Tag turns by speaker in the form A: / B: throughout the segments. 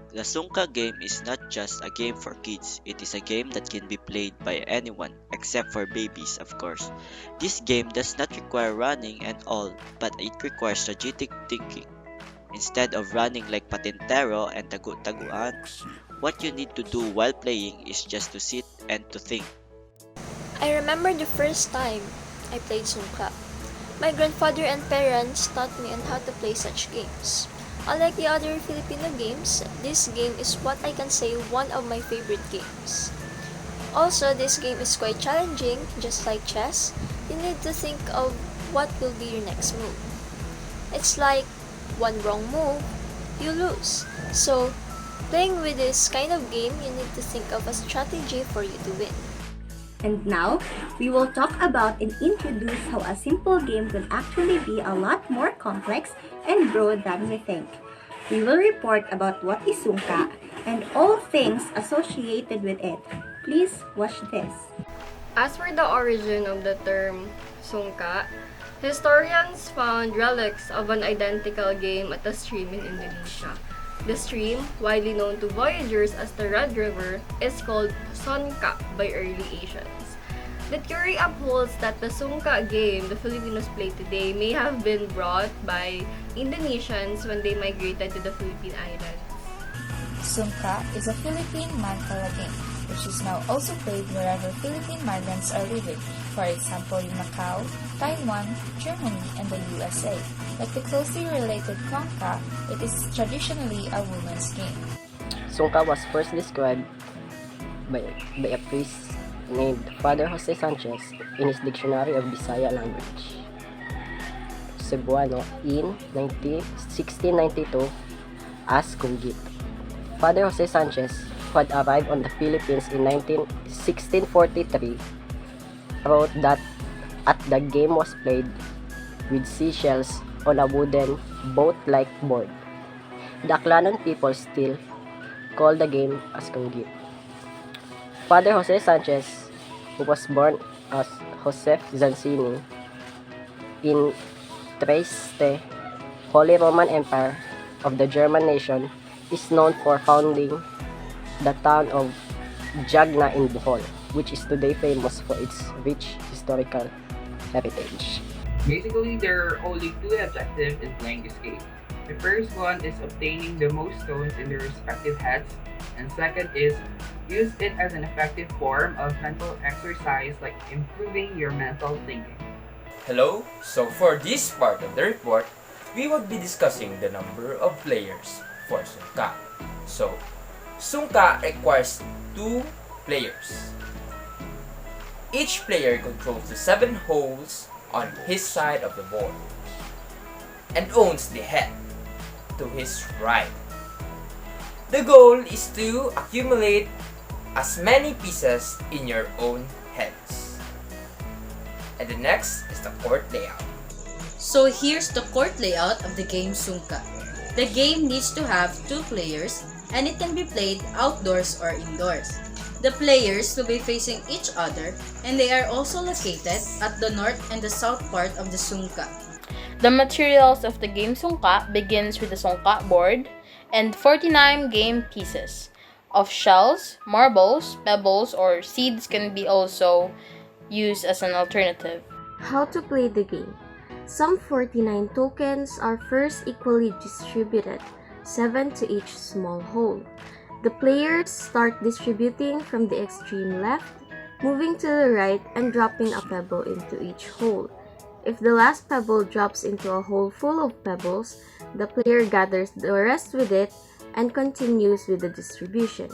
A: The Sungka game is not just a game for kids, it is a game that can be played by anyone, except for babies, of course. This game does not require running and all, but it requires strategic thinking. Instead of running like patintero and tagu-taguan, what you need to do while playing is just to sit and to think.
B: I remember the first time I played Sungka. My grandfather and parents taught me on how to play such games. Unlike the other Filipino games, this game is what I can say one of my favorite games. Also, this game is quite challenging, just like chess. You need to think of what will be your next move. It's like one wrong move, you lose. So, playing with this kind of game, you need to think of a strategy for you to win.
C: And now, we will talk about and introduce how a simple game can actually be a lot more complex and broad than we think. We will report about what is Sungka and all things associated with it. Please watch this.
D: As for the origin of the term Sungka, historians found relics of an identical game at a stream in Indonesia. The stream, widely known to voyagers as the Red River, is called Sungka by early Asians. The theory upholds that the Sungka game the Filipinos play today may have been brought by Indonesians when they migrated to the Philippine Islands.
E: Sungka is a Philippine man-pala game, which is now also played wherever Philippine migrants are living, for example in Macau, Taiwan, Germany, and the USA. Like the closely related Kongka, it is traditionally a women's game.
F: Sungka was first described by a priest named Father Jose Sanchez in his Dictionary of Bisaya Language, Cebuano, in 1692 as Kunggit. Father Jose Sanchez, who had arrived on the Philippines in 1643, wrote that the game was played with seashells on a wooden boat-like board. The Aclanon people still call the game as Kunggit. Father Jose Sanchez, who was born as Joseph Zanzini in Trieste, Holy Roman Empire of the German nation, is known for founding the town of Jagna in Bohol, which is today famous for its rich historical heritage.
G: Basically, there are only two objectives in playing this game. The first one is obtaining the most stones in their respective heads, and second is use it as an effective form of mental exercise, like improving your mental thinking.
H: Hello, so for this part of the report, we will be discussing the number of players for Sungka. So, Sungka requires 2 players. Each player controls the 7 holes on his side of the board and owns the head to his right. The goal is to accumulate as many pieces in your own heads. And the next is the court layout.
I: So here's the court layout of the game Sungka. The game needs to have 2 players and it can be played outdoors or indoors. The players will be facing each other and they are also located at the north and the south part of the Sungka.
J: The materials of the game Sungka begins with the Sungka board and 49 game pieces of shells, marbles, pebbles, or seeds can be also used as an alternative.
K: How to play the game. Some 49 tokens are first equally distributed, 7 to each small hole. The players start distributing from the extreme left, moving to the right and dropping a pebble into each hole. If the last pebble drops into a hole full of pebbles, the player gathers the rest with it and continues with the distribution.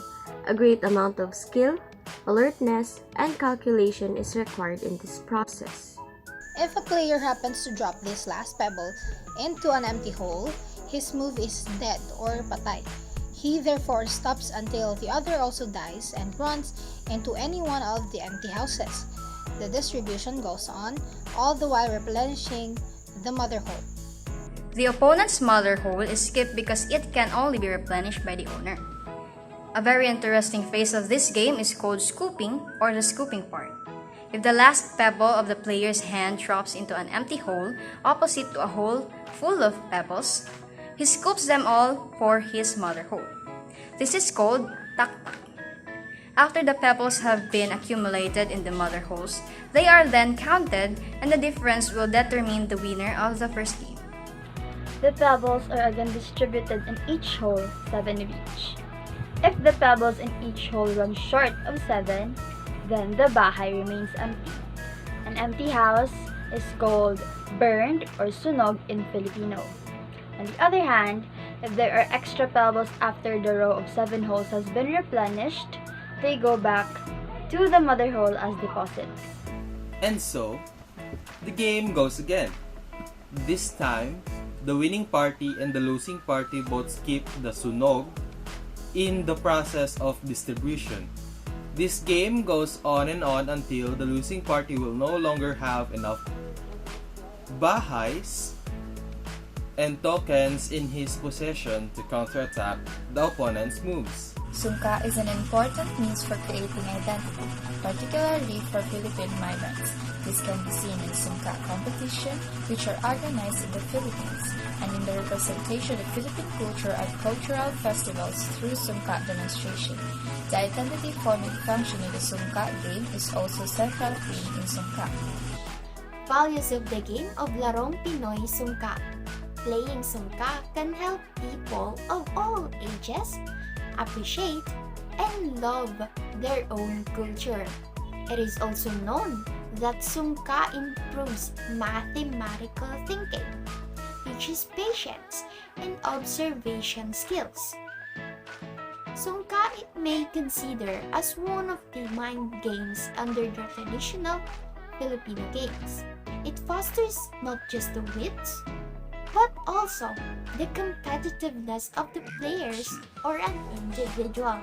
K: A great amount of skill, alertness, and calculation is required in this process.
L: If a player happens to drop this last pebble into an empty hole, his move is dead or patay. He therefore stops until the other also dies and runs into any one of the empty houses. The distribution goes on, all the while replenishing the mother hole.
M: The opponent's mother hole is skipped because it can only be replenished by the owner. A very interesting phase of this game is called scooping or the scooping part. If the last pebble of the player's hand drops into an empty hole opposite to a hole full of pebbles, he scoops them all for his mother hole. This is called taktak. After the pebbles have been accumulated in the mother holes, they are then counted and the difference will determine the winner of the first game.
N: The pebbles are again distributed in each hole, 7 of each. If the pebbles in each hole run short of 7, then the bahay remains empty. An empty house is called burned or sunog in Filipino. On the other hand, if there are extra pebbles after the row of 7 holes has been replenished, they go back to the mother hole as deposits.
O: And so, the game goes again. This time, the winning party and the losing party both skip the sunog in the process of distribution. This game goes on and on until the losing party will no longer have enough bahays and tokens in his possession to counterattack the opponent's moves.
E: Sungka is an important means for creating identity, particularly for Philippine migrants. This can be seen in Sungka competition, which are organized in the Philippines, and in the representation of Philippine culture at cultural festivals through Sungka demonstration. The identity-forming function in the Sungka game is also central theme in Sungka.
P: Values of the game of Larong Pinoy Sungka. Playing Sungka can help people of all ages appreciate and love their own culture. It is also known that Sungka improves mathematical thinking, teaches patience and observation skills. Sungka it may consider as one of the mind games under the traditional Filipino games. It fosters not just the wits, but also the competitiveness of the players or an individual.